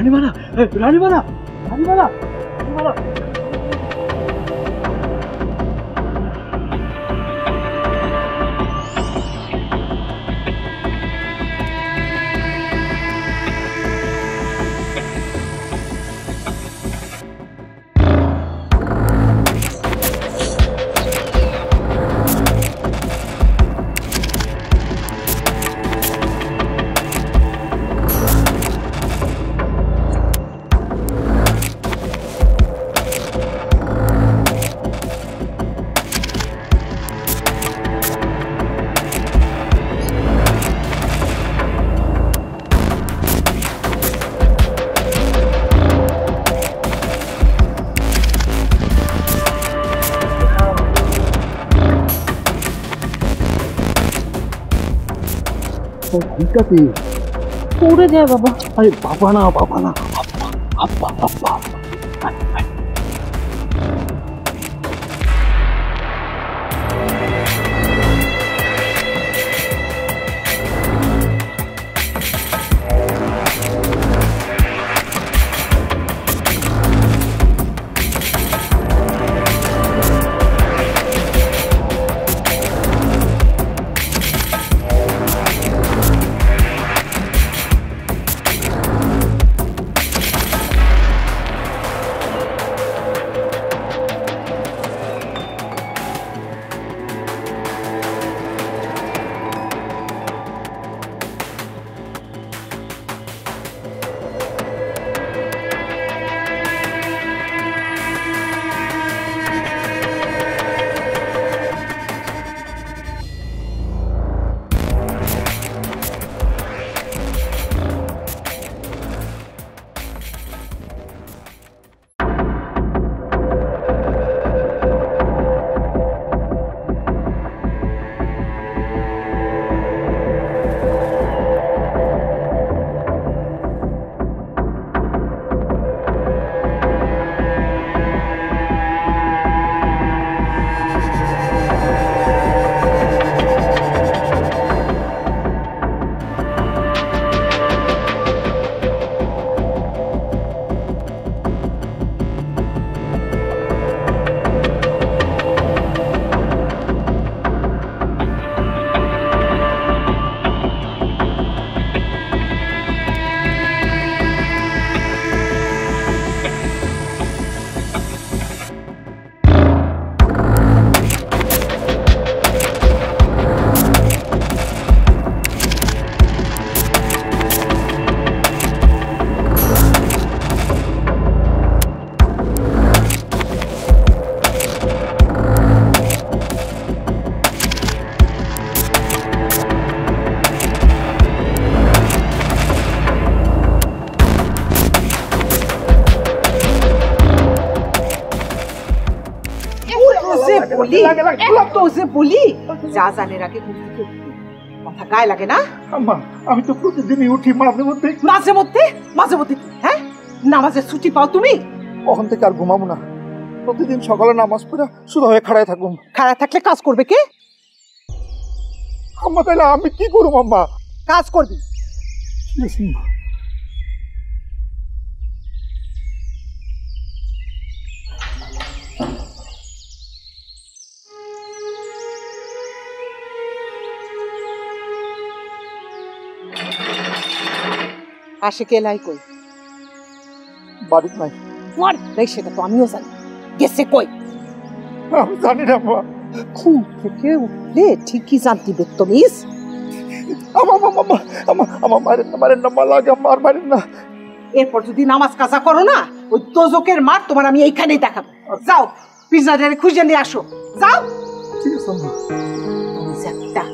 রানীমালা, রানীমালা, রানীমালা, রানীমালা। পড়ে যায় বাবা। আরে বাবা না, বাবা না, আব্বা, আব্বা, আব্বা। যা জানের আগে কথা গায়ে লাগে না। আমি তো প্রতিদিনই উঠি মাঝে মধ্যে। মাঝে মধ্যে মাঝে মধ্যে হ্যাঁ, নামাজের ছুটি পাও তুমি? ওখান থেকে আর ঘুমাবো না, প্রতিদিন সকালে নামাজ পড়া শুধু হয়ে খাড়ায় থাকুম। খাড়ায় থাকলে কাজ করবে কে? আম্মা তাহলে আমি কি করবো? আম্মা কাজ করবি। আশিক এলাই কই? বাড়িতে নাই। নাই সেটা তো আমিও জানি। গেছে কই? আমি জানি না মা। ঘুম থেকে উঠলে ঠিকই জানতি বেত্তমিজ। আমার মারেন না মা, লাগে আমার মারেন না। এরপর যদি নামাজ কাজা করো না, ওই দোজকের মার তোমার আমি এইখানেই দেখাবো। যাও পিজ্জাটারে খুঁজে নিয়ে আসো, যাও। ঠিক আছে মা। একটা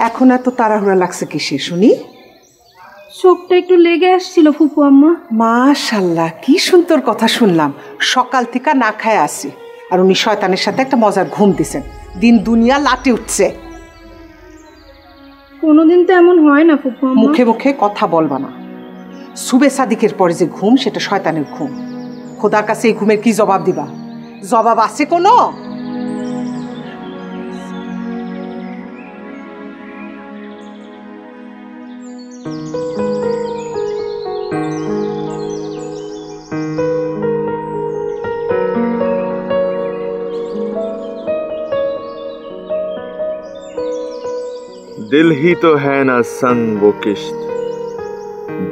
এখন এত তাড়াহুড়া লাগছে কিসে শুনি? চোখটা একটু লেগে আসছিল ফুপু আম্মা। মাশাল্লাহ, কি সুন্দর কথা শুনলাম। সকাল থেকে না খায় আসি, আর উনি শয়তানের সাথে একটা মজার ঘুম দিছেন। দিন দুনিয়া লাটে উঠছে। কোনোদিন তো এমন হয় না ফুপু আম্মা। মুখে মুখে কথা বলবা না। সুবে সাদিকের পরে যে ঘুম, সেটা শয়তানের ঘুম। খোদার কাছে এই ঘুমের কি জবাব দিবা? জবাব আছে কোনো? दिल ही तो है ना संग वो किश्त,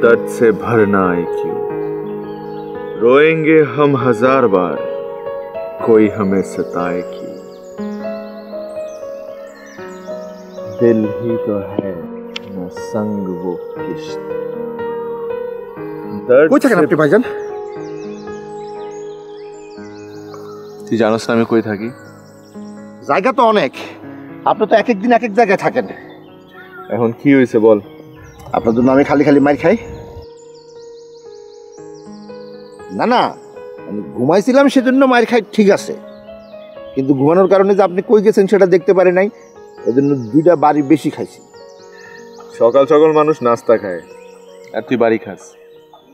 दर्द से भरना है क्यों। रोएंगे हम 1000 बार, कोई हमें सताए क्यों। दिल ही तो है ना संग वो किश्त, दर्द কই থাকেন আপনি ভাইজান? তুই জানোস না আমি কই থাকি? জায়গা তো অনেক, আপনি তো এক এক দিন এক এক জায়গায় থাকেন। এখন কি হয়েছে বল? আপনার জন্য আমি খালি খালি মার খাই? না না, আমি ঘুমাইছিলাম সেজন্য মার খাই, ঠিক আছে, কিন্তু ঘুমানোর কারণে যে আপনি কই গেছেন সেটা দেখতে পারি নাই, এজন্য 2টা বাড়ি বেশি খাইছি। সকাল সকাল মানুষ নাস্তা খায়, আর তুই বাড়ি খাস।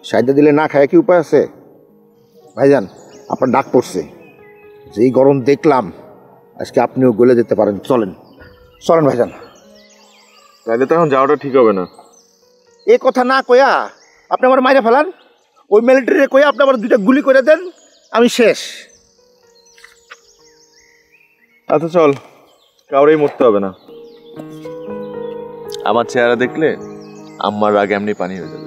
সাইডে দিলে না খায় কি উপায় আছে? ভাইজান, আপনার ডাক পড়ছে, যেই গরম দেখলাম আজকে আপনিও গলে যেতে পারেন। চলেন চলেন ভাইজান। তাহলে তো এখন যাওয়াটা ঠিক হবে না। এ কথা না কয়া আপনি আমার মাইরে ফেলান, ওই মিলিটারি কয়া আপনি আমার 2টা গুলি করে দেন, আমি শেষ। আচ্ছা চল, কাউরেই মরতে হবে না। আমার চেহারা দেখলে আম্মার রাগ এমনি পানি হয়ে যাবে।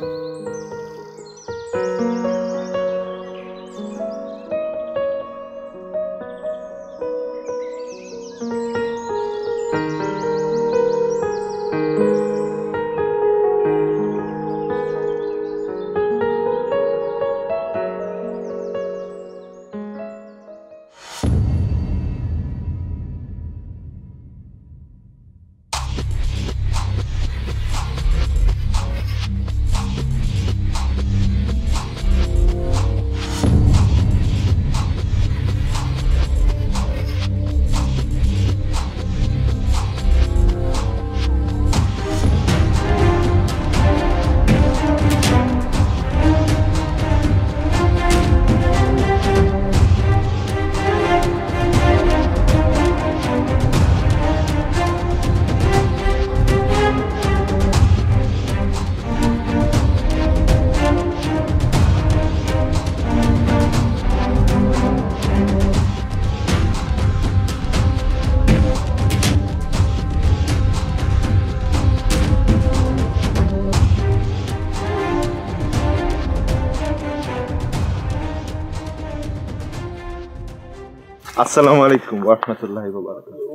আসসালামু আলাইকুম ওয়া রাহমাতুল্লাহি ওয়া বারাকাতুহু।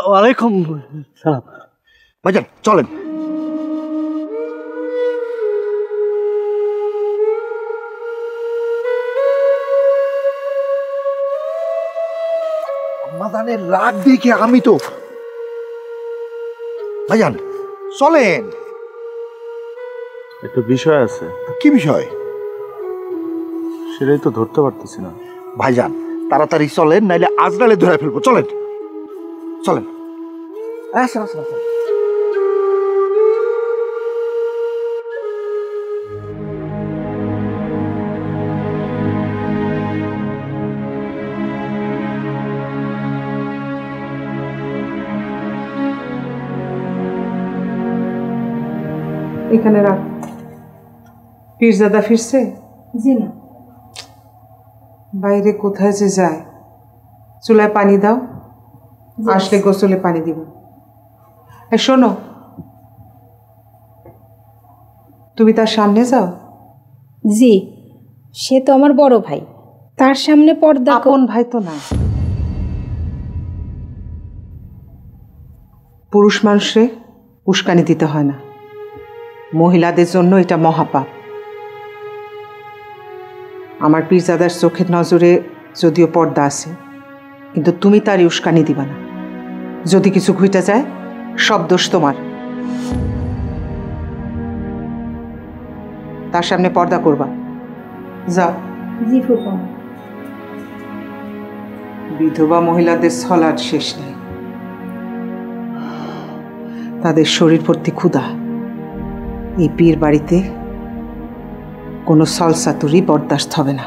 ওয়ালাইকুম সালাম। ভাইজান চলেন। আম্মাজানের রাগ দেখে আমি তো। ভাইজান চলেন। একটা বিষয় আছে। কি বিষয়? সেটাই তো ধরতে পারতেছি না। ভাইজান তাড়াতাড়ি চলেন, নাইলে আজরালে ধরে ফেলবো। চলেন চলেন। আসেন আসেন আসেন। এখানে রাখ। পীরজাদা ফিরছে? জি না। বাইরে কোথায় যে যায়। চুলায় পানি দাও, আসলে গোসলে পানি দিব। শোনো, তুমি তার সামনে যাও। জি, সে তো আমার বড় ভাই, তার সামনে পর্দা। আপন ভাই তো না। পুরুষ মানুষে উস্কানি দিতে হয় না, মহিলাদের জন্য এটা মহাপাপ। আমার পীরজাদার চোখের নজরে যদিও পর্দা আছে, কিন্তু তুমি তারই উস্কানি দিবা না। যদি কিছু ঘুইটা যায় সব দোষ তোমার। তার সামনে পর্দা করবা। যাও। জি ফুপা। বিধবা মহিলাদের ছলার শেষ নেই, তাদের শরীর ভর্তি ক্ষুধা। এই পীর বাড়িতে কোনো সলসাতুরি বরদাস্ত হবে না।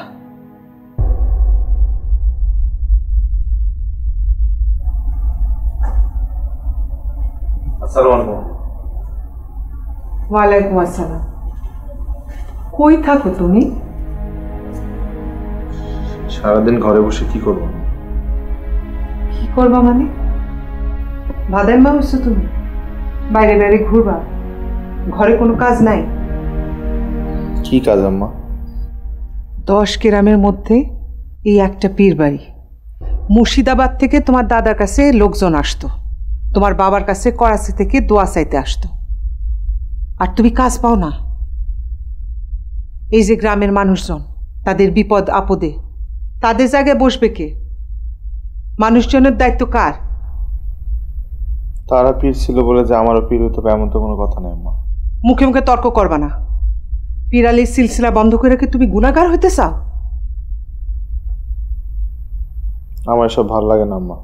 আসসালামু আলাইকুম। ওয়ালাইকুম আসসালাম। কই থাকো তুমি? সারাদিন ঘরে বসে কি করব? কি করবা মানে? ভাদাই মা হচ্ছ তুমি, বাইরে বাইরে ঘুরবা, ঘরে কোনো কাজ নাই? কি কাজ আম্মা? 10 গ্রামের মধ্যে এই একটা পীর বাড়ি। মুর্শিদাবাদ থেকে তোমার দাদার কাছে লোকজন আসতো, তোমার বাবার কাছে করাচি থেকে দোয়া চাইতে আসতো, আর তুমি কাজ পাও না। এই যে গ্রামের মানুষজন, তাদের বিপদ আপদে তাদের জায়গায় বসবে কে? মানুষজনের দায়িত্ব কার? তারা পীর ছিল বলে যে আমারও পীর হতে হবে এমন তো কোনো কথা নেই আম্মা। মুখে মুখে তর্ক করবা না। পীরালির সিলসিলা বন্ধ করে রেখে তুমি গুনাহগার হইতে চাও? আমার এসব ভালো লাগে না আম্মা।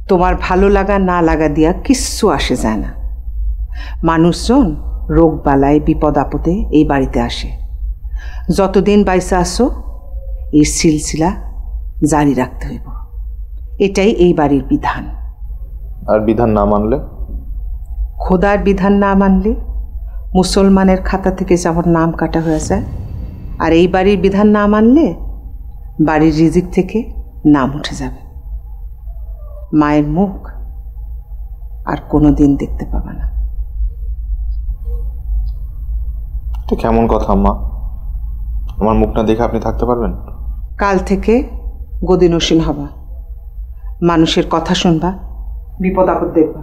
তোমার ভালো লাগা না লাগা দিয়া কিচ্ছু আসে যায় না। মানুষজন রোগ বালায় বিপদ আপদে এই বাড়িতে আসে। যতদিন বাইসা আসো এই সিলসিলা জারি রাখতে হইব, এটাই এই বাড়ির বিধান। আর বিধান না মানলে? খোদার বিধান না মানলে মুসলমানের খাতা থেকে যেমন নাম কাটা হয়ে যায়, আর এই বাড়ির বিধান না মানলে বাড়ির রিজিক থেকে নাম উঠে যাবে। মায়ের মুখ আর কোনোদিন দেখতে পাবা না। এটা কেমন কথা আম্মা? আমার মুখ না দেখে আপনি থাকতে পারবেন? কাল থেকে গদিনসীন হবা, মানুষের কথা শুনবা, বিপদ আপদ দেখবা।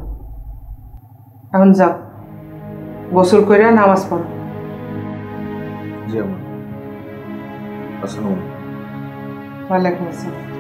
এখন যাও, গোসল করে নামাজ পড়ো। জি আম্মা। আসসালামু আলাইকুম। ওয়ালাইকুম আসসালাম।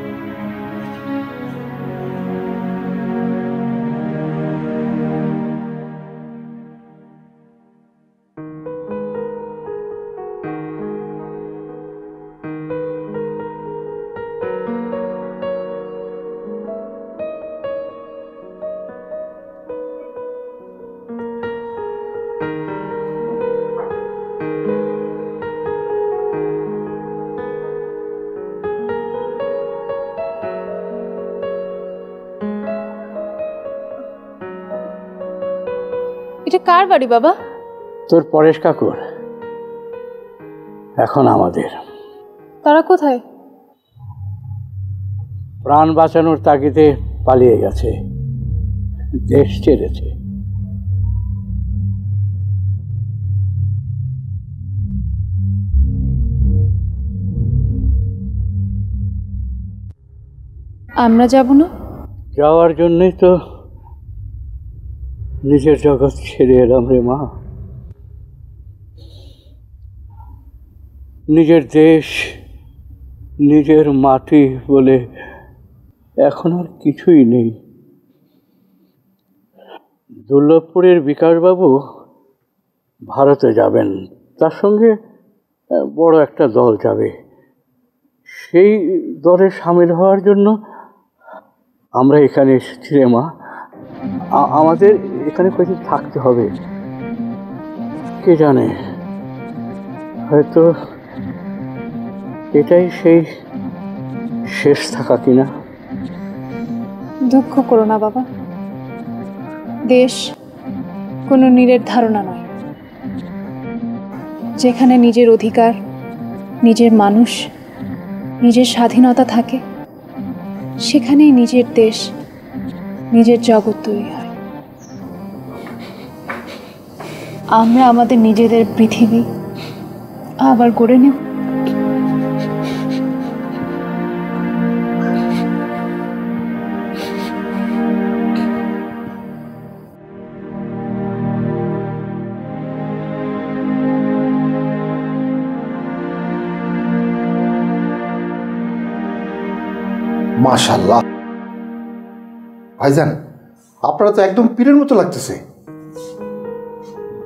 এটা কার বাড়ি বাবা? তোর পরেশ কাকুর। এখন আমাদের। তারা কোথায়? প্রাণ বাঁচানোর তাগিদে পালিয়ে গেছে, দেশ ছেড়েছে। আমরা যাব না? যাওয়ার জন্যই তো নিজের জগৎ ছেড়ে এলাম রে মা। নিজের দেশ, নিজের মাটি বলে এখন আর কিছুই নেই। দুর্লভপুরের বিকাশবাবু ভারতে যাবেন, তার সঙ্গে বড় একটা দল যাবে। সেই দলে সামিল হওয়ার জন্য আমরা এখানে এসেছি রে মা। আমাদের এখানে কয়েকদিন থাকতে হবে। কে জানে, হয়তো এটাই সেই শেষ থাকা কিনা। দুঃখ করো না বাবা, দেশ কোনো নীড়ের ধারণা নয়। যেখানে নিজের অধিকার, নিজের মানুষ, নিজের স্বাধীনতা থাকে, সেখানেই নিজের দেশ, নিজের জগৎ তৈরি হয়। আমরা আমাদের নিজেদের পৃথিবী আবার গড়ে নেব। মাশাআল্লাহ ভাইজান, আপনারা তো একদম পীরের মতো লাগতেছে।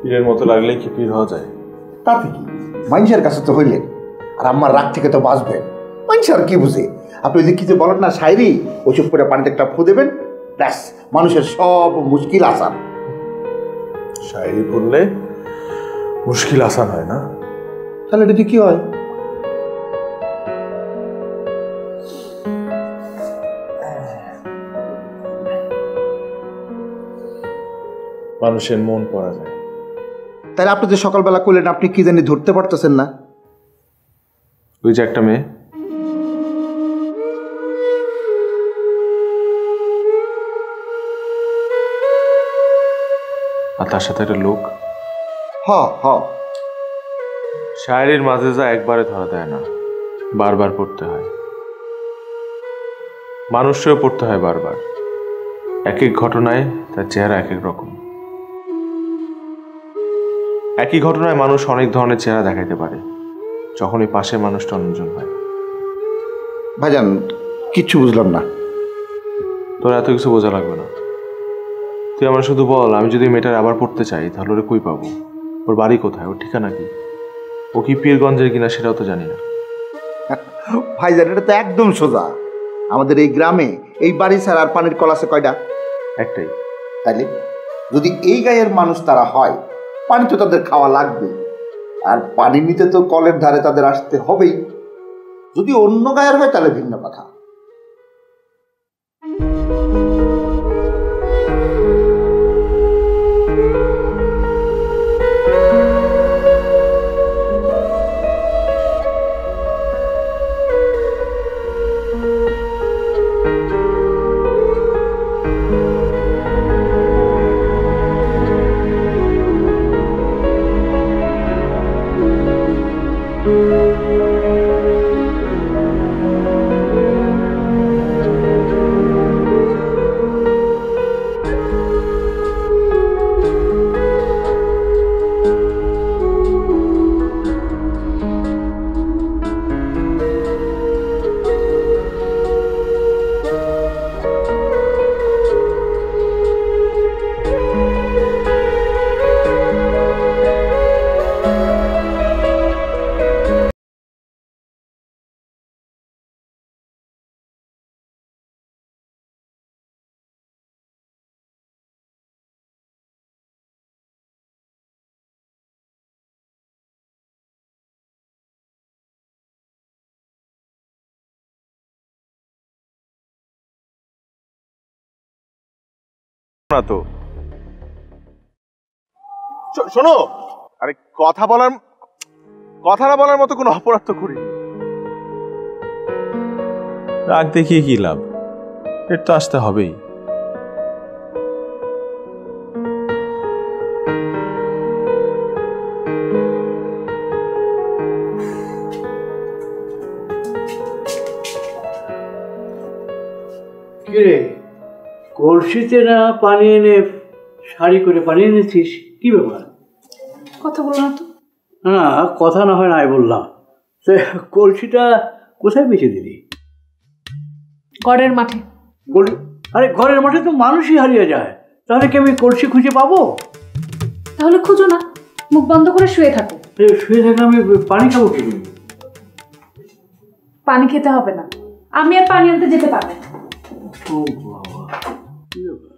পীরের মতো লাগলে কি পীর হওয়া যায়? তাতে কি, মানুষের কাছে তো হইলেন, আর আমার রাগ থেকে তো বাঁচবেন। মানুষ আর কি বুঝে? আপনি ওই যে কি যে বলেন না শায়রি, ওইসব করে পানিতে একটা ফু দেবেন, ব্যাস মানুষের সব মুশকিল আসান। শায়রি বললে মুশকিল আসান হয় না? তাহলে এটা কি হয়? মানুষের মন পড়া যায়। তাহলে আপনি যে সকালবেলা করলেন, আপনি কি জানি ধরতে পারতেছেন না? ওই যে একটা মেয়ে, আর তার সাথে একটা লোক। হ হ, শায়রির মাঝে যা একবারে ধরা দেয় না, বারবার পড়তে হয়। মানুষকেও পড়তে হয় বারবার। এক এক ঘটনায় তার চেহারা এক এক রকম। একই ঘটনায় মানুষ অনেক ধরনের চেহারা দেখাইতে পারে, যখন এই পাশে মানুষটা অন্যজন হয়। ভাইজান কিচ্ছু বুঝলাম না। তোর এত কিছু বোঝা লাগবে না। তুই আমার শুধু বল, আমি যদি মেয়েটার আবার পড়তে চাই তাহলে ওরে কই পাবো? ওর বাড়ি কোথায়? ওর ঠিকানা কি? ও কি পীরগঞ্জের কিনা সেটাও তো জানি না। ভাইজান এটা তো একদম সোজা। আমাদের এই গ্রামে এই বাড়ি ছাড়া আর পানির কল আছে কয়টা? একটাই। তাইলে যদি এই গায়ের মানুষ তারা হয়, পানি তো তাদের খাওয়া লাগবে, আর পানি নিতে তো কলের ধারে তাদের আসতে হবেই। যদি অন্য গায়ের হয় তাহলে ভিন্ন কথা। না তো শোনো, আরে কথা না বলার মতো কোনো অপরাধ তো করিনি। রাগ দেখিয়ে কি লাভ? এর তো আসতে হবেই। কিরে, কলসিতে না পানি এনে শাড়ি করে পানি এনেছিস, কি ব্যাপার? কথা বলো না তো। না কথা না হয় নাই বললাম। সে কলসিটা কোথায় বেঁচে দিলি? ঘরের মাঠে। আরে ঘরের মাঠে তো মানুষই হারিয়ে যায়, তাহলে কি আমি কলসি খুঁজে পাবো? তাহলে খুঁজো না, মুখ বন্ধ করে শুয়ে থাকো। শুয়ে থাকলে আমি পানি খাবো কি? পানি খেতে হবে না, আমি আর পানি আনতে যেতে পারবো না। ও বাবা, কি ব্যাপার?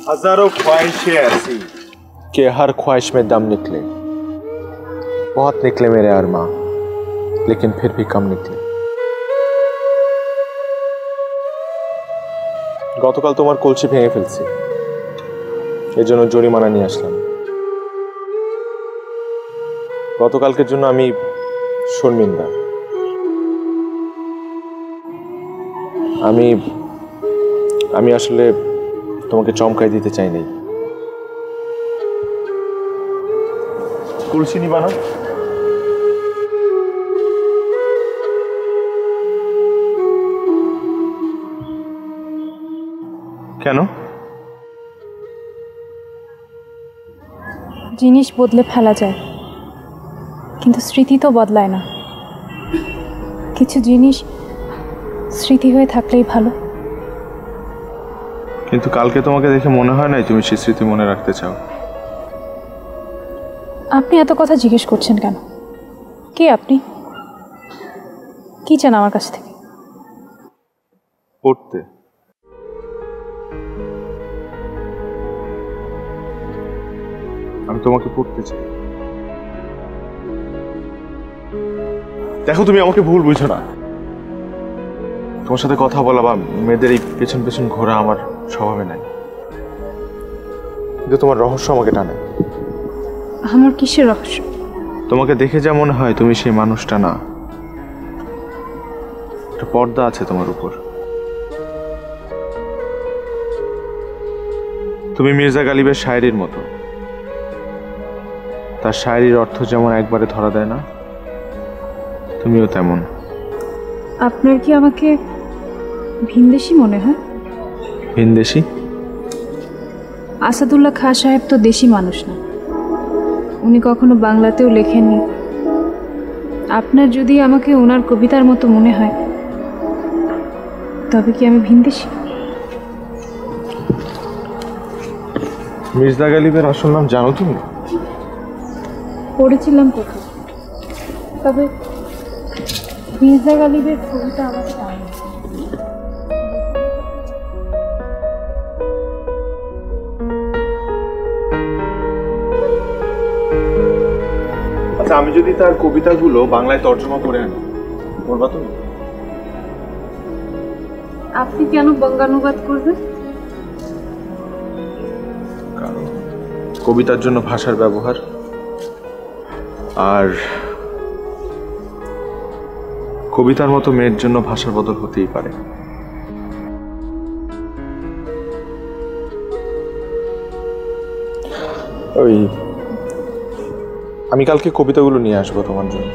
हजारों ख्वाहिशें ऐसी कि हर ख्वाहिश में दम निकले। बहुत निकले मेरे अरमां, लेकिन फिर भी कम निकले। গতকাল তোমার কলসি ভেঙে ফেলছি, এর জন্য জরিমানা নিয়ে আসলাম। গতকালকের জন্য আমি শর্মিন্দা। আমি আমি আসলে তোমাকে চমকাই দিতে চাই নাই। কুলসি নিবা না? কেন? জিনিস বদলে ফেলা যায়, কিন্তু স্মৃতি তো বদলায় না। কিছু জিনিস স্মৃতি হয়ে থাকলেই ভালো। কিন্তু কালকে তোমাকে দেখে মনে হয় নাই তুমি সেই স্মৃতি মনে রাখতে চাও। আপনি এত কথা জিজ্ঞেস করছেন কেন? কে আপনি? কি চান আমার কাছ থেকে? পড়তে। আমি তোমাকে পড়তে চাই। দেখো, তুমি আমাকে ভুল বুঝো না। তোমার সাথে কথা বলা বা মেয়েদের এই পেছন পেছন ঘোরা আমার স্বভাবে নাই, কিন্তু তোমার রহস্য আমাকে টানে। আমার কিসের রহস্য? তোমাকে দেখে যা মনে হয় তুমি সেই মানুষটা না। একটা পর্দা আছে তোমার উপর। তুমি মির্জা গালিবের শায়েরির মতো। তার শায়েরির অর্থ যেমন একবারে ধরা দেয় না, তুমিও তেমন। আপনার কি আমাকে ভিনদেশি মনে হয়? ভিনদেশি? আসাদুল্লাহ খাঁ সাহেব তো দেশি মানুষ না, উনি কখনো বাংলাতেও লেখেননি। আপনার যদি আমাকে ওনার কবিতার মতো মনে হয়, তবে কি আমি ভিনদেশি? মির্জা গালিবের আসল নাম জানো তুমি? পড়েছিলাম কোথাও, তবে মির্জা গালিবের কবিতা আমাকে টানে। আচ্ছা, আমি যদি তার কবিতাগুলো বাংলায় তর্জমা করে আনি, বলবা তুমি? আপনি কেন বঙ্গানুবাদ করবেন? কারণ কবিতার জন্য ভাষার ব্যবহার, আর কবিতার মতো মেয়ের জন্য ভাষার বদল হতেই পারে। ওই আমি কালকে কবিতাগুলো নিয়ে আসবো তোমার জন্য।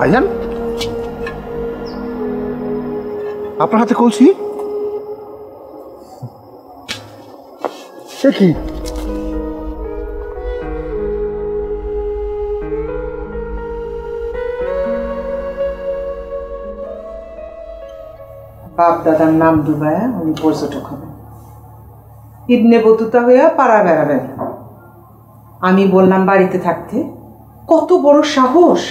ভাইজান, আপনার হাতে কলসি? সে কি? বাপ দাদার নাম ডুবায়া উনি পর্যটক হবেন, ইবনে বতুতা হইয়া পাড়া বেড়াবেন। আমি বললাম বাড়িতে থাকতে, কত বড় সাহস!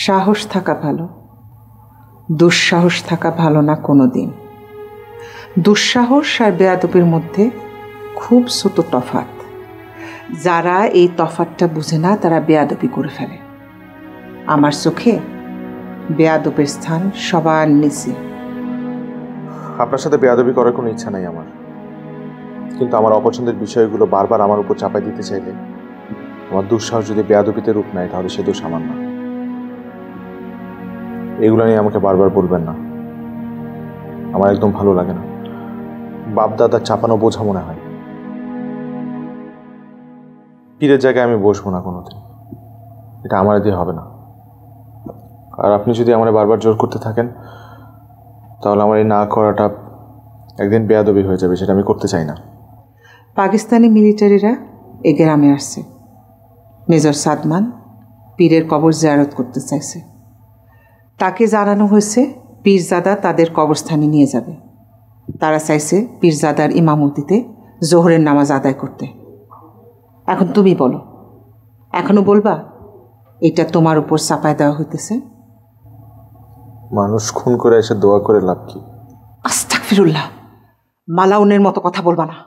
সাহস থাকা ভালো, দুঃসাহস থাকা ভালো না কোনো দিন। দুঃসাহস আর বেয়াদবির মধ্যে খুব ছোট তফাৎ। যারা এই তফাৎটা বুঝে না তারা বেয়াদবি করে ফেলে। আমার চোখে বেয়াদবের স্থান সবার নিচে। আপনার সাথে বেয়াদবি করার কোনো ইচ্ছা নাই আমার, কিন্তু আমার অপছন্দের বিষয়গুলো বারবার আমার উপর চাপাই দিতে চাইলে আমার দুঃসাহস যদি বেয়াদবিতে রূপ নেয় তাহলে সে দোষ আমার না। এগুলো নিয়ে আমাকে বারবার বলবেন না, আমার একদম ভালো লাগে না। বাপ দাদার চাপানো বোঝা মনে হয়। পীরের জায়গায় আমি বসবো না কোনোদিন, এটা আমার দিয়ে হবে না। আর আপনি যদি আমার বারবার জোর করতে থাকেন তাহলে আমার এই না করাটা একদিন বেয়াদবি হয়ে যাবে, সেটা আমি করতে চাই না। পাকিস্তানি মিলিটারিরা এ গ্রামে আসছে। মেজর সাদমান পীরের কবর জিয়ারত করতে চাইছে। তাকে জানানো হয়েছে পীরজাদা তাদের কবরস্থানে নিয়ে যাবে। তারা চাইছে পীরজাদার ইমামতিতে জোহরের নামাজ আদায় করতে। এখন তুমি বলো, এখনো বলবা এটা তোমার উপর চাপায় দেওয়া হইতেছে? মানুষ খুন করে এসে দোয়া করে লাভ কি? আস্তাগফিরুল্লাহ, মালাউনের মতো কথা বলবা না।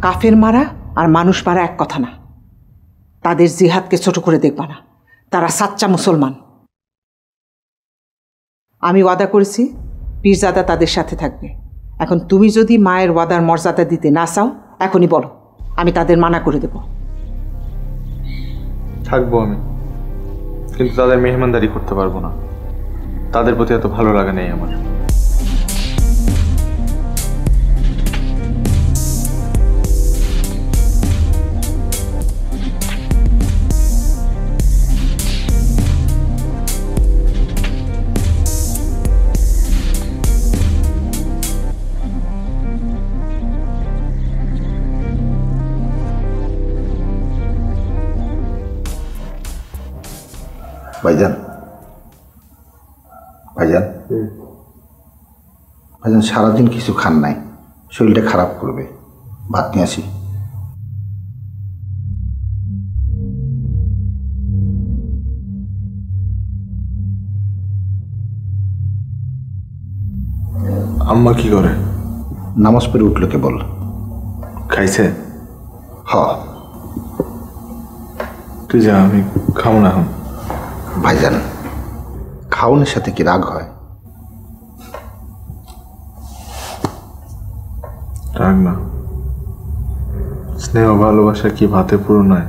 কাফের মারা আর মানুষ মারা এক কথা না। তাদের জিহাদকে ছোট করে দেখবা না, তারা সাচ্চা মুসলমান। আমি ওয়াদা করেছি পীরজাদা তাদের সাথে থাকবে। এখন তুমি যদি মায়ের ওয়াদার মর্যাদা দিতে না চাও, এখনই বলো, আমি তাদের মানা করে দেব। থাকবো আমি, কিন্তু তাদের মেহমানদারি করতে পারবো না। তাদের প্রতি এত ভালো লাগা নেই আমার। ভাইজান, ভাইজান, ভাইজান সারাদিন কিছু খান নাই, শরীরটা খারাপ করবে। ভাত নিয়ে আসি। আম্মা কি করে? নামাজ পড়ে উঠলো কেবল। খাইছে? হ। তুই যা, আমি খাবো না এখন। ভাইজান, খাওয়ানোর সাথে কি রাগ হয়? রাগ না, স্নেহ ভালোবাসা কি ভাতে পুরো নয়?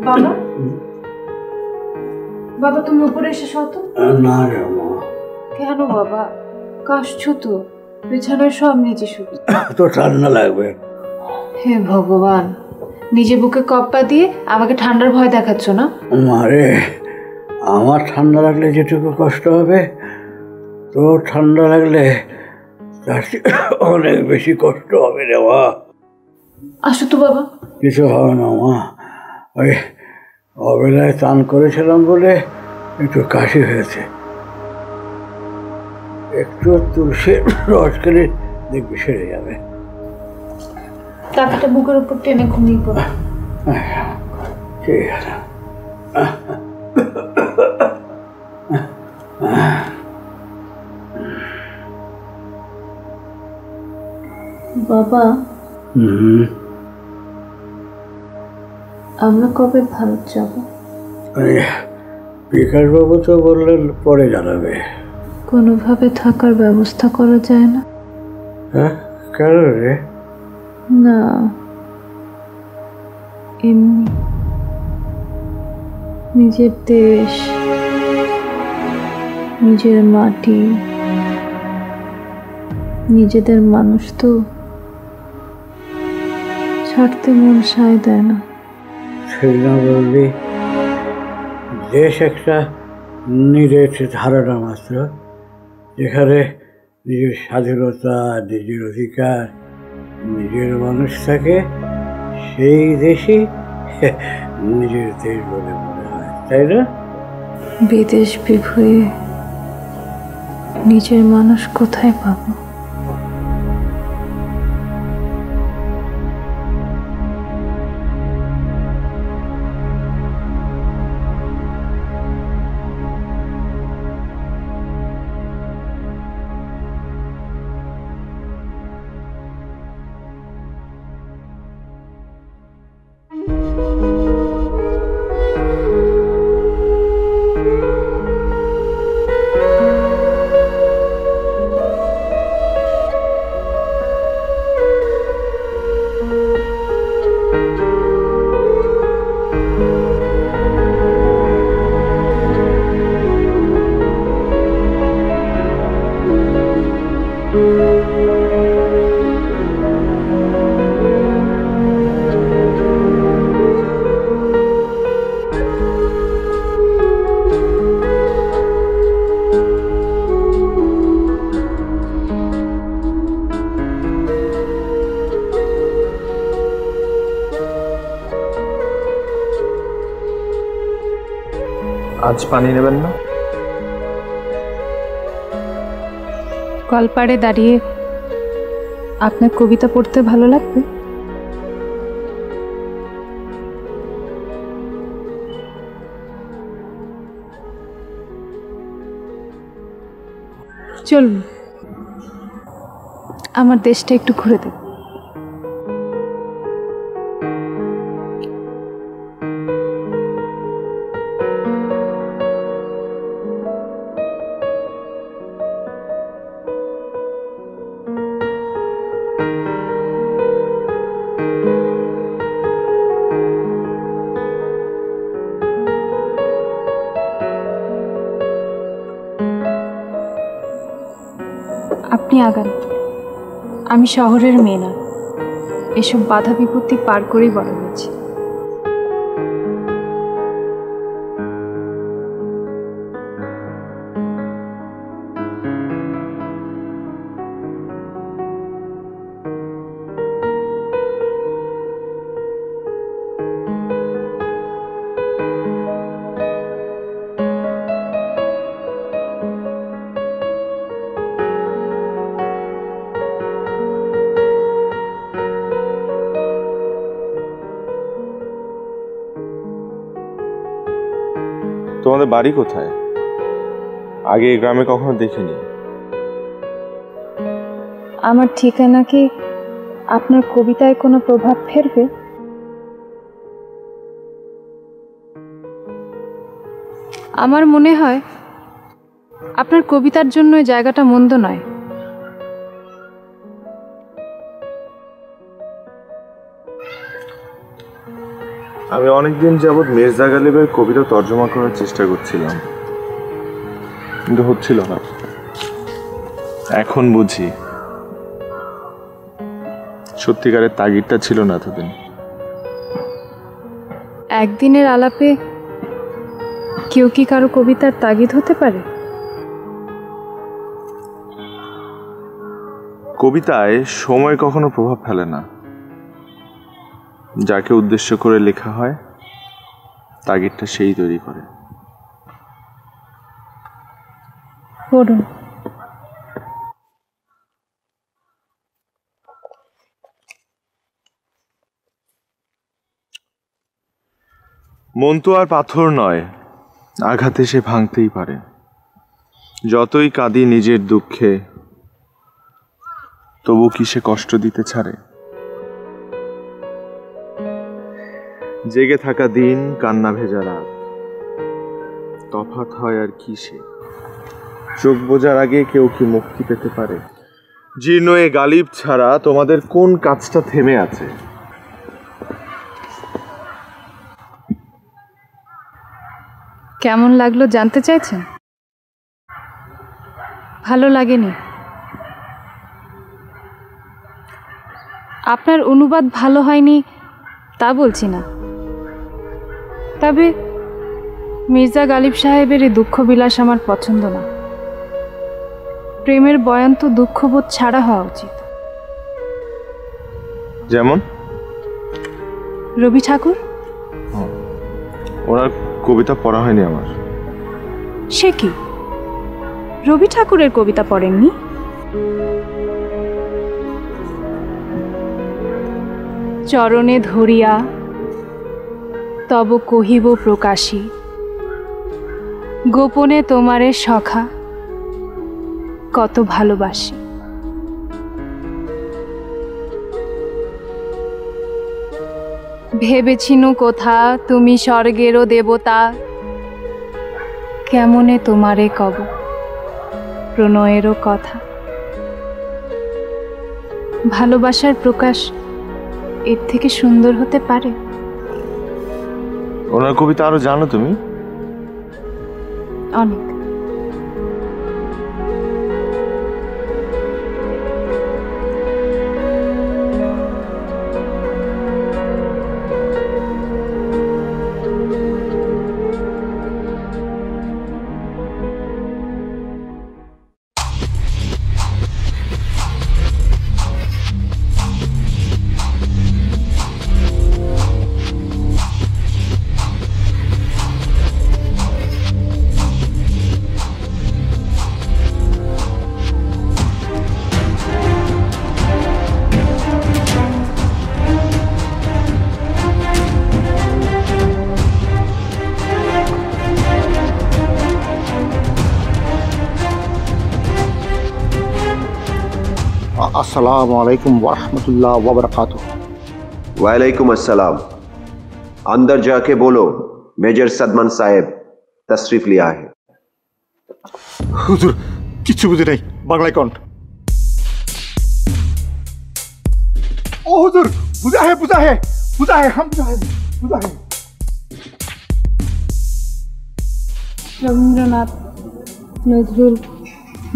বাবা, বাবা তুমি উপরে এসে শত। না রে মা, কেন বাবা, কাশছো তো? বিছানায় সব নিচে শুধু। তো ঠান্ডা লাগবে। হে ভগবান, নিজে বুকে কপ্পা দিয়ে আমাকে ঠান্ডার ভয় দেখাচ্ছ না? মারে, আমার ঠান্ডা লাগলে যেটুকু কষ্ট হবে, তোর ঠান্ডা লাগলে তার অনেক বেশি কষ্ট হবে রে মা। আসো তো বাবা। কিছু হবে না মা, ওই অবেলায় স্নান করেছিলাম বলে একটু কাশি হয়েছে। একটু তুলসীর রস খেলে দেখবি সেরে যাবে। টাকাটা বুকের উপর টেনে ঘুমিয়ে পড়ো। ঠিক আছে। বাবা, আমরা কবে ভারত যাব? বিকাশবাবু তো বললেন পরে জানাবে। কোনোভাবে থাকার ব্যবস্থা করা যায় না? হ্যাঁ, কেন রে? না, এমনি। নিজের দেশ, নিজের মাটি, নিজেদের মানুষ তো ছাড়তে মন সায় দেয় না। সেই না বললি, দেশ একটা নিজের ধারণা মাত্র, যেখানে নিজের স্বাধীনতা, নিজের অধিকার, নিজের মানুষ থাকে, সেই দেশই নিজের দেশ বলে মনে হয়, তাই না? বিদেশ বিভুঁয়ে নিজের মানুষ কোথায় পাবো? আজ পানি নেবেন না? কলপাড়ে দাঁড়িয়ে আপনার কবিতা পড়তে ভালো লাগবে? চলুন, আমার দেশটা একটু ঘুরে দেব। আপনি আগান, আমি শহরের মেয়ে না, এসব বাধা বিপত্তি পার করেই বড় হয়েছি। তোমাদের বাড়ি কোথায়? আগে এই গ্রামে কখনো দেখিনি। আমার ঠিকানা কি আপনার কবিতায় কোনো প্রভাব ফেলবে? আমার মনে হয় আপনার কবিতার জন্য এই জায়গাটা মন্দ নয়। আমি অনেকদিন যাবৎ মির্জা গালিবের কবিতা তর্জমা করার চেষ্টা করছিলাম, কিন্তু হচ্ছিল না। এখন বুঝি সত্যিকারের তাগিদটা ছিল না এতদিন। একদিনের আলাপে কেউ কি কারো কবিতার তাগিদ হতে পারে? কবিতায় সময় কখনো প্রভাব ফেলে না। যাকে উদ্দেশ্য করে লেখা হয় তাগিদটা সেই তৈরি করে। পড়ুন। মন তো আর পাথর নয়, আঘাতে সে ভাঙতেই পারে। যতই কাঁদি নিজের দুঃখে, তবু কি সে কষ্ট দিতে ছাড়ে? জেগে থাকা দিন, কান্না ভেজা রাত, তফাৎ হয় আর কি সে? চোখ বোঝার আগে কেউ কি মুক্তি পেতে পারে? জীর্ণ এ গালিব ছাড়া তোমাদের কোন কাজটা থেমে আছে? কেমন লাগলো জানতে চাইছেন? ভালো লাগেনি? আপনার অনুবাদ ভালো হয়নি তা বলছি না, তবে মির্জা গালিব সাহেবের এই দুঃখ বিলাস আমার পছন্দ না। প্রেমের বয়ান তো দুঃখবোধ ছাড়া হওয়া উচিত। যেমন রবি ঠাকুর। ওনার কবিতা পড়া হয়নি আমার। সে কি, রবি ঠাকুরের কবিতা পড়েননি? চরণে ধরিয়া তব কহিব প্রকাশী, গোপনে তোমারে সখা কত ভালোবাসি। ভেবেছিনু কোথা তুমি স্বর্গেরও দেবতা, কেমনে তোমারে কব প্রণয়েরও কথা। ভালোবাসার প্রকাশ এর থেকে সুন্দর হতে পারে? ওনার কবিতা আরো জানো তুমি? অনেক। अस्सलाम वालेकुम वरहमतुल्लाह वबरकातुह। वालेकुम अस्सलाम। अंदर जाके बोलो मेजर सदमान साहेब तशरीफ लिया है। হুজুর কিচ্ছু বুঝি নাই, বাংলায় কন। ও হুজুর বুঝা হে হাম বুঝা হে। রবীন্দ্রনাথ, নজরুল,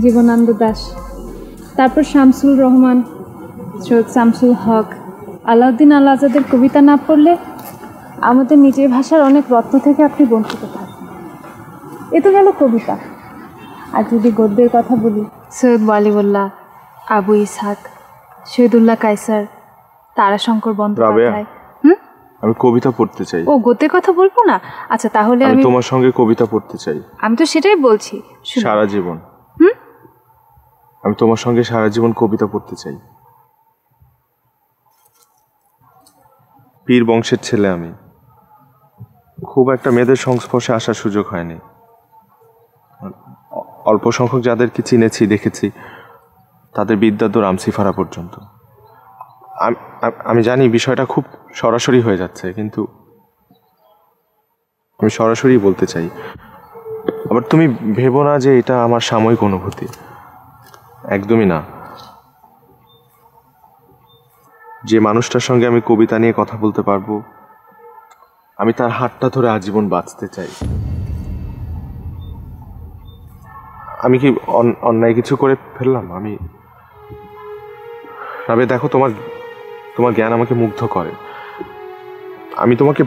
জীবনানন্দ দাশ, তারপর শামসুল রহমান, সৈয়দ শামসুল হক, আলাউদ্দিন আল আজাদের কবিতা না পড়লে আমাদের নিজের ভাষার অনেক রত্ন থেকে আপনি বঞ্চিত থাকবেন। এ তো গেল কবিতা। আর যদি গদ্যের কথা বলি, সৈয়দ ওয়ালিউল্লাহ, আবু ইসহাক, শহীদুল্লাহ কায়সার, তারাশঙ্কর বন্দ্যোপাধ্যায়। আমি কবিতা পড়তে চাই। ও গদ্যের কথা বলবো না? আচ্ছা তাহলে আমি তোমার সঙ্গে কবিতা পড়তে চাই। আমি তো সেটাই বলছি, সারা জীবন। আমি তোমার সঙ্গে সারা জীবন কবিতা পড়তে চাই। পীর বংশের ছেলে আমি, খুব একটা মেয়েদের সংস্পর্শে আসার সুযোগ হয়নি। অল্প সংখ্যক যাদেরকে চিনেছি দেখেছি তাদের বিদ্যাধর আমসিফারা পর্যন্ত। আমি জানি বিষয়টা খুব সরাসরি হয়ে যাচ্ছে, কিন্তু আমি সরাসরি বলতে চাই। আবার তুমি ভেবো না যে এটা আমার সাময়িক অনুভূতি, একদমই না। যে মানুষটার সঙ্গে আমি কবিতা নিয়ে কথা বলতে পারবো, আমি তার হাতটা ধরে আজীবন বাঁচতে চাই। আমি কি অন্যায় কিছু করে ফেললাম? আমি রাবে, দেখো তোমার জ্ঞান আমাকে মুগ্ধ করে। আমি তোমাকে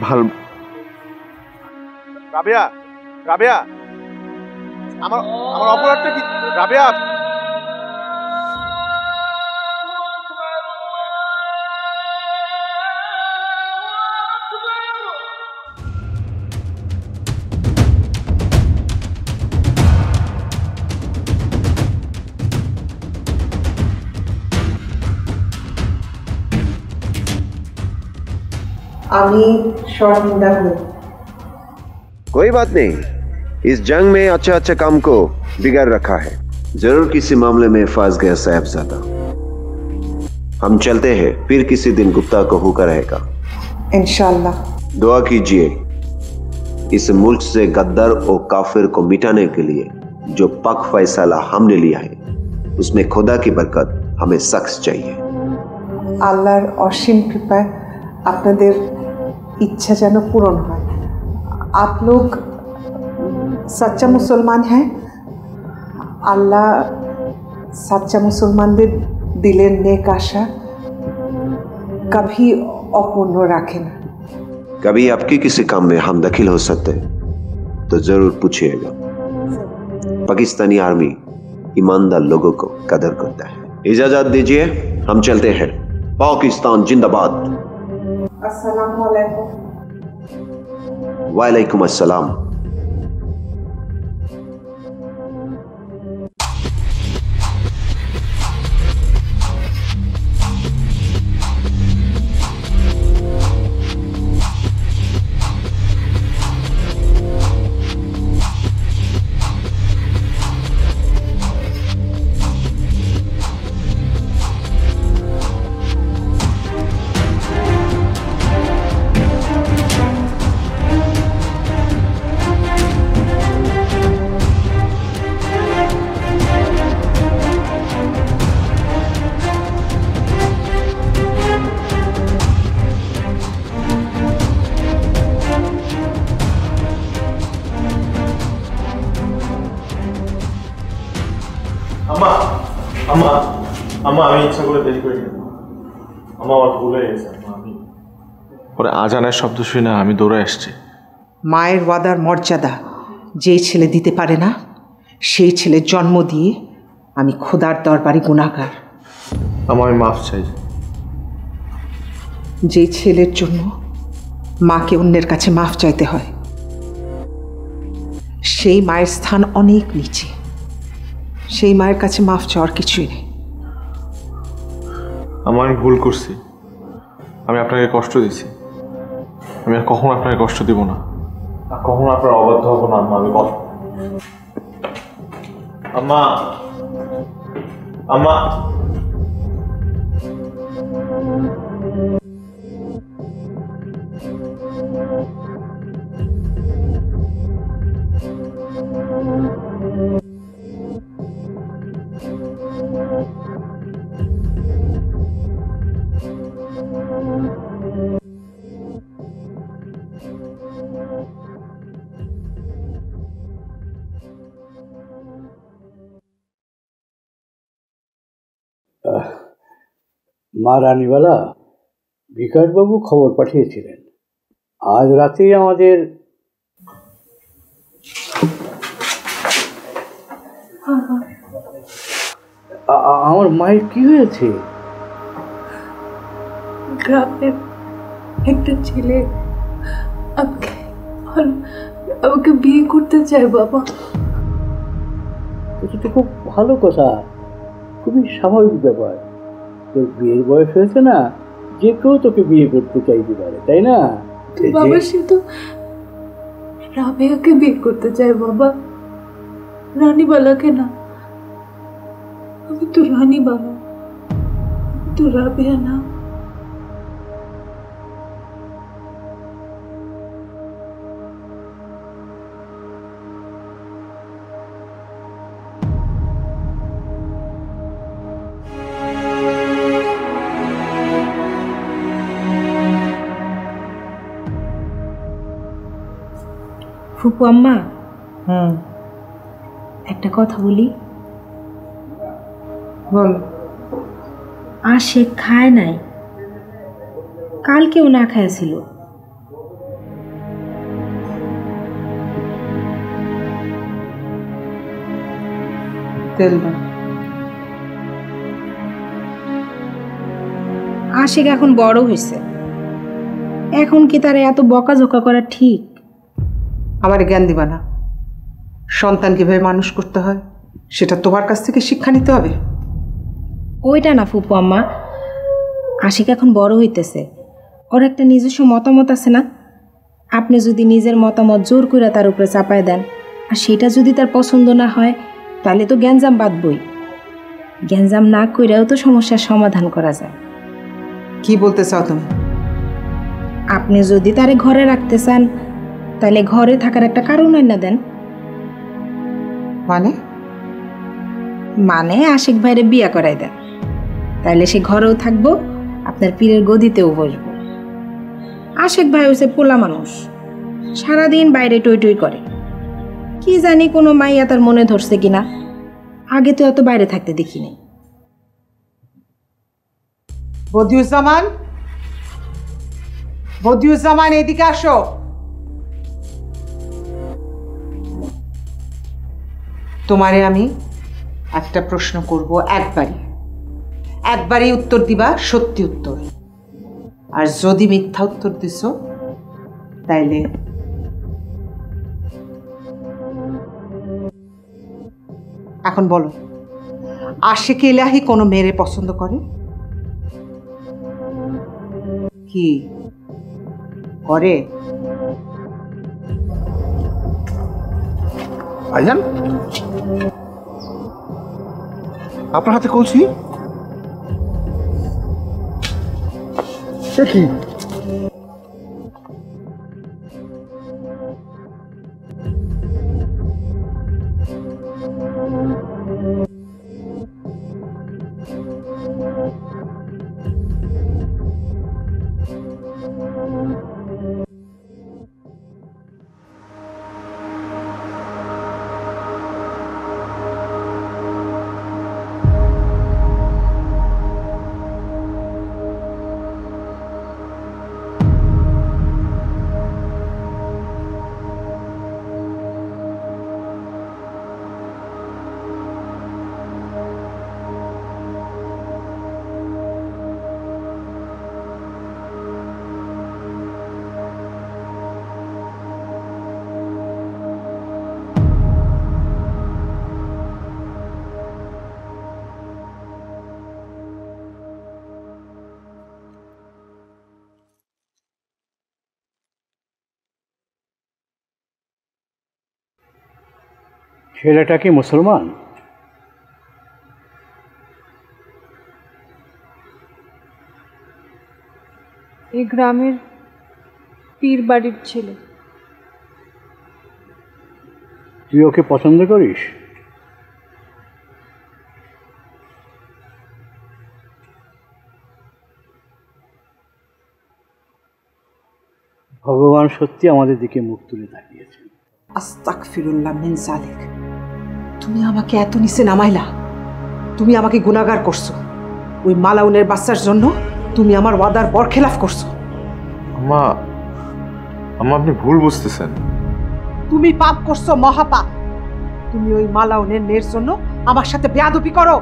রাবেয়া, আমার অপরাধটা কি রাবেয়া? আমি শর্মিন্দা হই। कोई बात नहीं, इस जंग में अच्छा अच्छा काम को बिगाड़ रखा है। जरूर किसी मामले में फंस गया साहबजादा। हम चलते हैं, फिर किसी दिन गुप्ता को होकर रहेगा इंशाल्लाह। दुआ कीजिए इस मुल्क से गद्दार और काफिर को मिटाने के लिए जो पक फैसला हमने लिया है, उसमें खुदा की बरकत हमें सख्त चाहिए। আল্লাহর অসীম কৃপায় আপনাদের इच्छा যেন पूर्ण হয়। आप लोग सच्चा मुसलमान हैं। अल्लाह सच्चा मुसलमानদের दिलेर नेक आशा कभी अपूर्ण रखे ना। कभी आपकी किसी काम में हम दखल हो सकते तो जरूर पूछिएगा। पाकिस्तानी आर्मी ईमानदार लोगों को कदर करता है। इजाजत दीजिए, हम चलते हैं। पाकिस्तान जिंदाबाद। अस्सलाम वालेकुम। वालेकुम अस्सलाम। আমি ইচ্ছা করে দেরি করিনি। আমার ভুল হয়ে গেছে। পরে আজানের শব্দ শুনে আমি দৌড়ে আসছি। মায়ের ওয়াদার মর্যাদা যেই ছেলে দিতে পারে না, সেই ছেলের জন্ম দিয়ে আমি খোদার দরবারে গুনাহগার। আমি মাফ চাই। যেই ছেলের জন্য মাকে অন্যের কাছে মাফ চাইতে হয়, সেই মায়ের স্থান অনেক নিচে। সেই মায়ের কাছে মাফ চাওয়ার কিছুই নেই। আমি ভুল করছি। আমি আপনাকে কষ্ট দিয়েছি। আমি আর কখনো আপনাকে কষ্ট দিব না, আর কখনো আপনার অবাধ্য হব না। আম্মা, আমি আম্মা আম্মা মা রানীবালা, বিকাশবাবু খবর পাঠিয়েছিলেন আজ রাতেই আমাদের আমার মায়ের কি হয়েছে? গ্রামের একটা ছেলে আমাকে বিয়ে করতে চায় বাবা। এটা তো খুব ভালো কথা, খুবই স্বাভাবিক ব্যাপার। তোর বিয়ের বয়স হয়েছে না, যে কেউ তোকে বিয়ে করতে চাইতে পারে, তাই না? বাবা সে তো রাবেয়াকে বিয়ে করতে চায় বাবা, রানীবালাকে না। আমি তো রানীবালা, আমি তো রাবেয়া না। ফুপু আম্মা, একটা কথা বলি। বল। আর সে খায় নাই, কালকেও না খাইছিল। তেল দাও। আশিক এখন বড় হয়েছে, এখন কি তার এত বকাঝোকা করা ঠিক? আমার জ্ঞান দিবা না। সন্তান কিভাবে মানুষ করতে হয় সেটা তোমার কাছ থেকে শিক্ষা নিতে হবে। ওইটা না ফুপু আম্মা, আশিক এখন বড় হইতেছে, ওর একটা নিজস্ব মতামত আছে না? আপনি যদি নিজের মতামত জোর করে তার উপরে চাপায় দেন, আর সেটা যদি তার পছন্দ না হয়, তাহলে তো গ্যাঞ্জাম বাঁধবই। গ্যাঞ্জাম না কইরাও তো সমস্যার সমাধান করা যায়। কি বলতে চাও তুমি? আপনি যদি তারে ঘরে রাখতে চান, তাহলে ঘরে থাকার একটা কারণ না দেন। মানে আশিক ভাইরে বিয়া করাই দেন, তাইলে সে ঘরেও থাকবো, আপনার পীরের গদিতেও বসবো। আশিক ভাই হচ্ছে পোলা মানুষ, সারাদিন বাইরে টই টই করে। কি জানি কোনো মাইয়া তার মনে ধরছে কিনা, আগে তো এত বাইরে থাকতে দেখিনি। বদিউজ্জামান, বদিউজ্জামান এদিকে আসো। তোমারে আমি একটা প্রশ্ন করব, একবারই উত্তর দিবা, সত্যি উত্তর। আর যদি মিথ্যা উত্তর দিছো তাইলে এখন বলো, আশিক ইলাহি কোনো মেয়েরে পছন্দ করে কি? করে? ভাইজান, আপনার হাতে কলসি কি? ছেলেটা কি মুসলমান? এই গ্রামের পীর বাড়ির ছেলে। তুই ওকে পছন্দ করিস? ভগবান সত্যি আমাদের দিকে মুখ তুলে তাকিয়েছেন। আস্তাগফিরুল্লাহ মিন যালিক। তুমি আমাকে এত নিচে নামাইলা, তুমি আমাকে গুনাহগার করছো। ওই মালাউনের বাচ্চার জন্য তুমি আমার ওয়াদার বরখেলাফ করছো। আম্মা, আম্মা আপনি ভুল বুঝতেছেন। তুমি পাপ করছো, মহাপাপ। তুমি ওই মালাউনের মেয়ের জন্য আমার সাথে বেয়াদবি করো।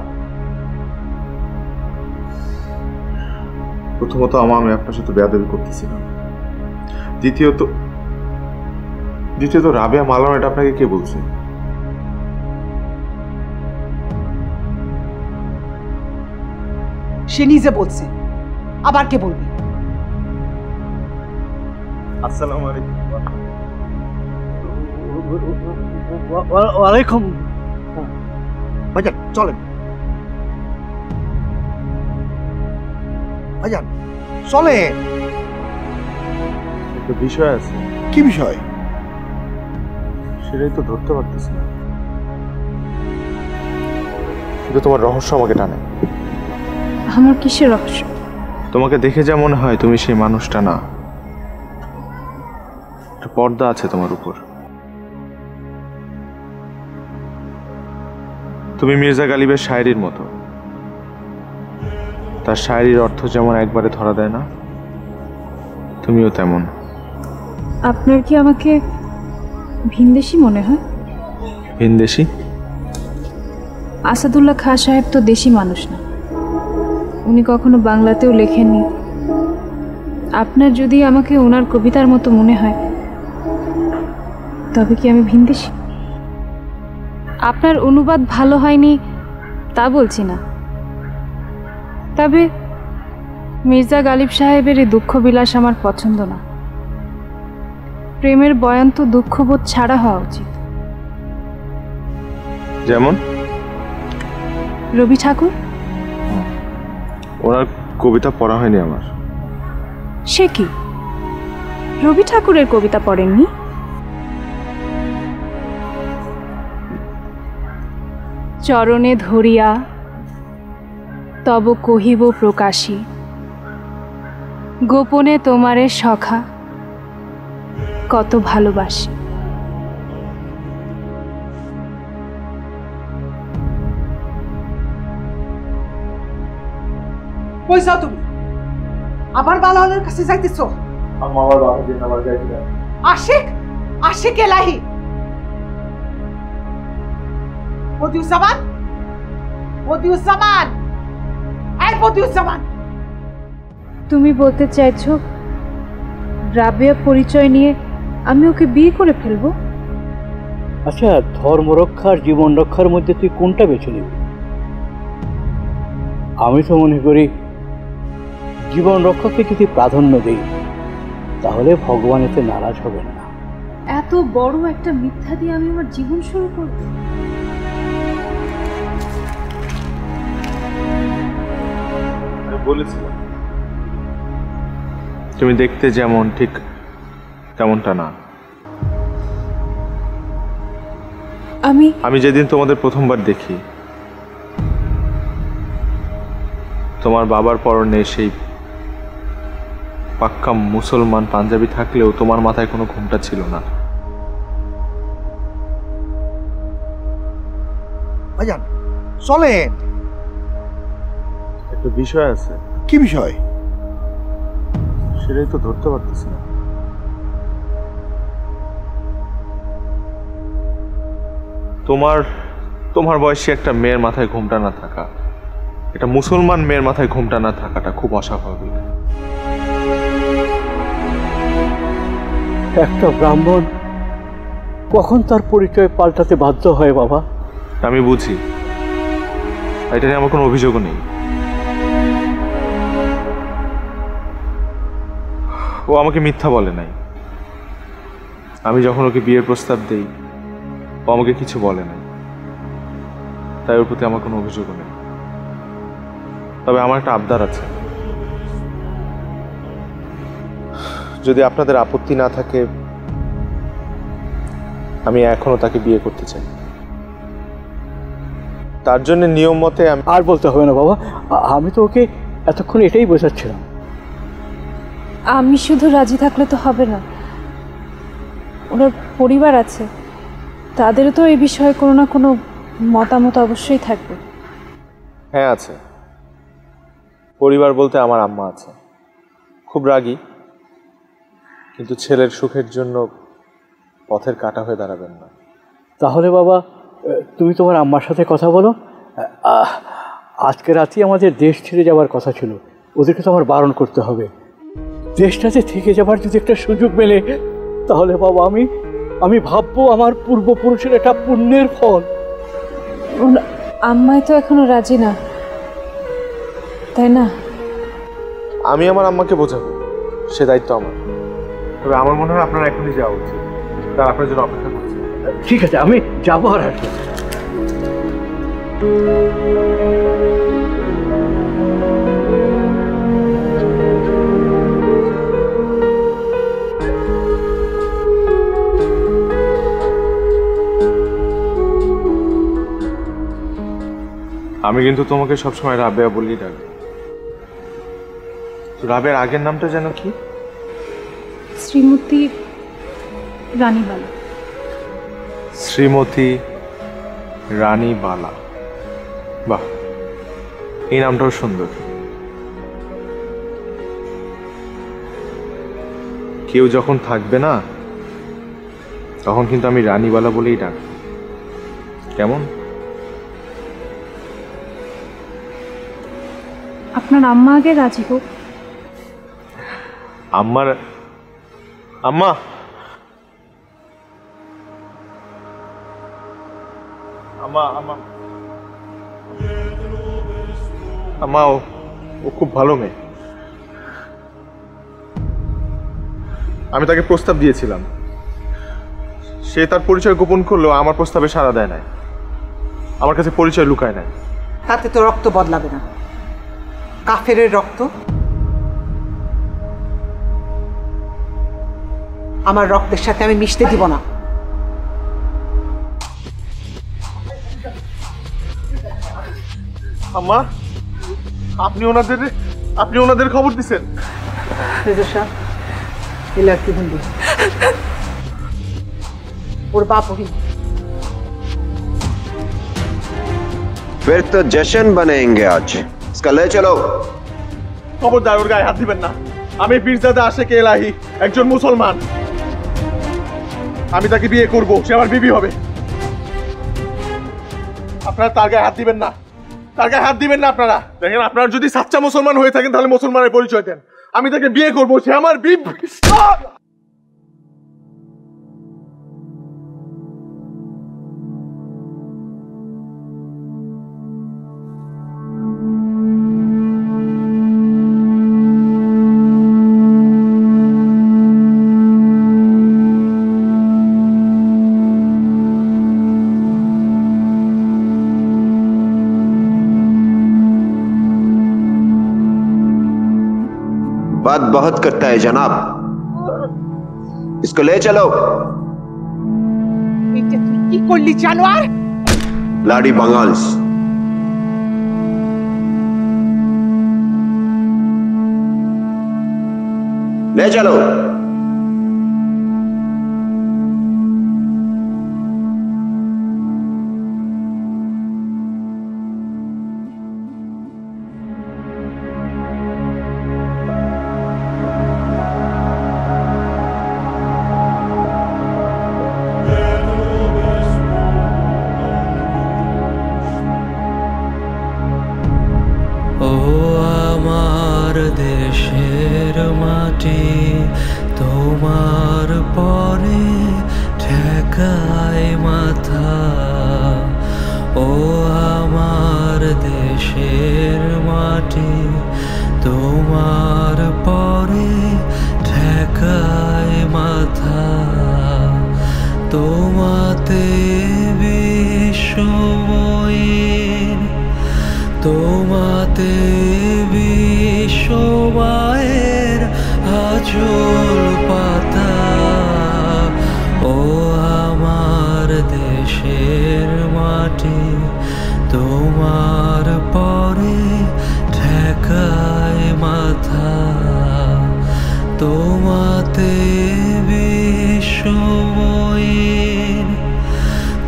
প্রথমত আমি আপনার সাথে বেয়াদবি করতেছি না। দ্বিতীয়ত রাবেয়া মালাউন এটা আপনাকে কে বলছে? সে নিজে বলছে, আবার কে বলবে? আসসালামু আলাইকুম। ওয়ালাইকুম। ভাইজান চলেন, ভাইজান চলেন। একটা বিষয় আছে। কি বিষয়? সেটাই তো ধরতে পারতেছি না। কিন্তু তোমার রহস্য আমাকে টানে। আমার কিসের রহস্য? তোমাকে দেখে যা মনে হয় তুমি সেই মানুষটা না। একটা পর্দা আছে তোমার উপর। তুমি মির্জা গালিবের শায়েরির মতো। তার শায়েরির অর্থ যেমন একবারে ধরা দেয় না, তুমিও তেমন। আপনার কি আমাকে ভিনদেশি মনে হয়? ভিনদেশি? আসাদুল্লাহ খাঁ সাহেব তো দেশি মানুষ না, উনি কখনো বাংলাতেও লেখেননি। আপনার যদি আমাকে ওনার কবিতার মতো মনে হয় তবে কি আমি ভিনদেশি? আপনার অনুবাদ ভালো হয়নি তা বলছি না, তবে মির্জা গালিব সাহেবের এই দুঃখবিলাস আমার পছন্দ না। প্রেমের বয়ান তো দুঃখবোধ ছাড়া হওয়া উচিত। যেমন রবি ঠাকুর। ওনার কবিতা পড়া হয়নি আমার। সে কি, রবি ঠাকুরের কবিতা পড়েননি? চরণে ধরিয়া তব কহিব প্রকাশী, গোপনে তোমারে সখা কত ভালোবাসি। কই যাও তুমি? আবার মালাউনের কাছে যাইতেছো? আশিক, আশিক এলাহি। বদিউজ্জামান, বদিউজ্জামান, এই বদিউজ্জামান। তুমি বলতে চাইছো রাবেয়া পরিচয় নিয়ে আমি ওকে বিয়ে করে ফেলবো? আচ্ছা, ধর্ম রক্ষার জীবন রক্ষার মধ্যে তুই কোনটা বেছে নিবি? আমি তো মনে করি জীবন রক্ষাকে যদি প্রাধান্য দেই তাহলে ভগবান এতে নারাজ হবেন না। এত বড় একটা মিথ্যা দিয়ে আমি আমার জীবন শুরু করব? আমি বলেছিলাম তুমি দেখতে যেমন ঠিক তেমনটা না। আমি যেদিন তোমাদের প্রথমবার দেখি, তোমার বাবার পরনে সেই পাক্কা মুসলমান পাঞ্জাবি থাকলেও তোমার মাথায় কোনো ঘোমটা ছিল না। ভাইজান চলেন। একটা বিষয় আছে। কি বিষয়? সেটাই তো ধরতে পারতেছি না। তোমার বয়সী একটা মেয়ের মাথায় ঘোমটা না থাকা, এটা মুসলমান মেয়ের মাথায় ঘোমটা না থাকাটা খুব অস্বাভাবিক। একটা ব্রাহ্মণ কখন তার পরিচয় পাল্টাতে বাধ্য হয় বাবা? আমি বুঝি, এটা নিয়ে আমার কোনো অভিযোগও নেই। ও আমাকে মিথ্যা বলে নাই। আমি যখন ওকে বিয়ের প্রস্তাব দেই ও আমাকে কিছু বলে নাই, তাই ওর প্রতি আমার কোনো অভিযোগও নেই। তবে আমার একটা আবদার আছে, যদি আপনাদের আপত্তি না থাকে আমি এখনো তাকে বিয়ে করতে চাই। তার জন্য নিয়ম মতে আর বলতে হবে না বাবা, আমি তো ওকে এতক্ষণ এটাই বোঝাচ্ছিলাম। আমি শুধু রাজি থাকলে তো হবে না, ওনার পরিবার আছে, তাদেরও তো এই বিষয়ে কোনো না কোনো মতামত অবশ্যই থাকবে। হ্যাঁ আছে, পরিবার বলতে আমার আম্মা আছে, খুব রাগী, কিন্তু ছেলের সুখের জন্য পথের কাঁটা হয়ে দাঁড়াবেন না। তাহলে বাবা তুমি তোমার আম্মার সাথে কথা বলো। আজকে রাতেই আমাদের দেশ ছেড়ে যাওয়ার কথা ছিল, ওদেরকে তো আমার বারণ করতে হবে। দেশটাতে থেকে যাবার যদি একটা সুযোগ মেলে তাহলে বাবা আমি ভাববো আমার পূর্বপুরুষের একটা পুণ্যের ফল। আম্মাই তো এখনো রাজি না, তাই না? আমি আমার আম্মাকে বোঝাবো, সে দায়িত্ব আমার। তবে আমার মনে হয় আপনার এখনই যাওয়া উচিত, তার আপনার জন্য অপেক্ষা করছি। ঠিক আছে, আমি যাবো আর আসবো। আমি কিন্তু তোমাকে সবসময় রাবেয়া বলেই ডাকি। রাবেয়ার আগের নামটা যেন কি? শ্রীমতী রানীবালা। শ্রীমতী রানীবালা, বাহ, এই নামটাও সুন্দর। কেউ যখন থাকবে না তখন কিন্তু আমি রানীবালা বলেই ডাকব, কেমন? আপনার আম্মা আগে রাজি হোক। আম্মা আম্মা আম্মা আম্মা ও খুব ভালো মেয়ে। আমি তাকে প্রস্তাব দিয়েছিলাম, সে তার পরিচয় গোপন করলেও আমার প্রস্তাবে সাড়া দেয় নাই, আমার কাছে পরিচয় লুকায় নাই। তাতে তো রক্ত বদলাবে না, কাফেরের রক্ত। আমার রক্তের সাথে আমি মিশতে দিব না। আম্মা, আপনি ওনাদের খবর দিছেন? রেজা শাহ, এলার কি বলবি? ওর বাপ ওই। फिर तो जश्न बनेंगे आज। इसका ले चलो। খবরদার, ওর গায়ে হাত দিবেন না। আমি পীরজাদা আশেকে এলাহি, একজন মুসলমান। আমি তাকে বিয়ে করব, সে আমার বিবি হবে। আপনারা তার গায়ে হাত দিবেন না, তার গায়ে হাত দিবেন না আপনারা। দেখেন, আপনারা যদি সাচ্চা মুসলমান হয়ে থাকেন তাহলে মুসলমানের পরিচয় দেন। আমি তাকে বিয়ে করব, সে আমার বিবি। बात बहुत करता है जनाब, इसको ले चलो। এটা তুই কি করলি জানোয়ার? लाडी बंगाल्स। ले चलो। দেশের মাটি তোমার পরে ঠেকায় মাথা, ও আমার দেশের মাটি তোমার পরে ঠেকায় মাথা। তোমাতে বিশ্বময়ের, তোমাতে বিশ্বমায়ের আঁচল পাতা, ও আমার দেশের মাটি তোমার পরে ঠেকায় মাথা। তোমাতে বিশ্বময়ের,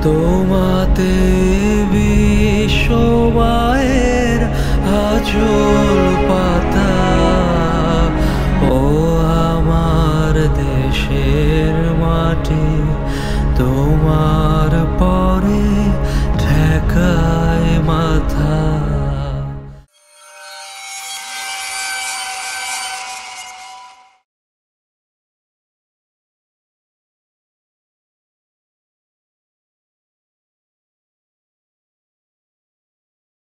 তোমাতে বিশ্বমায়ের আঁচল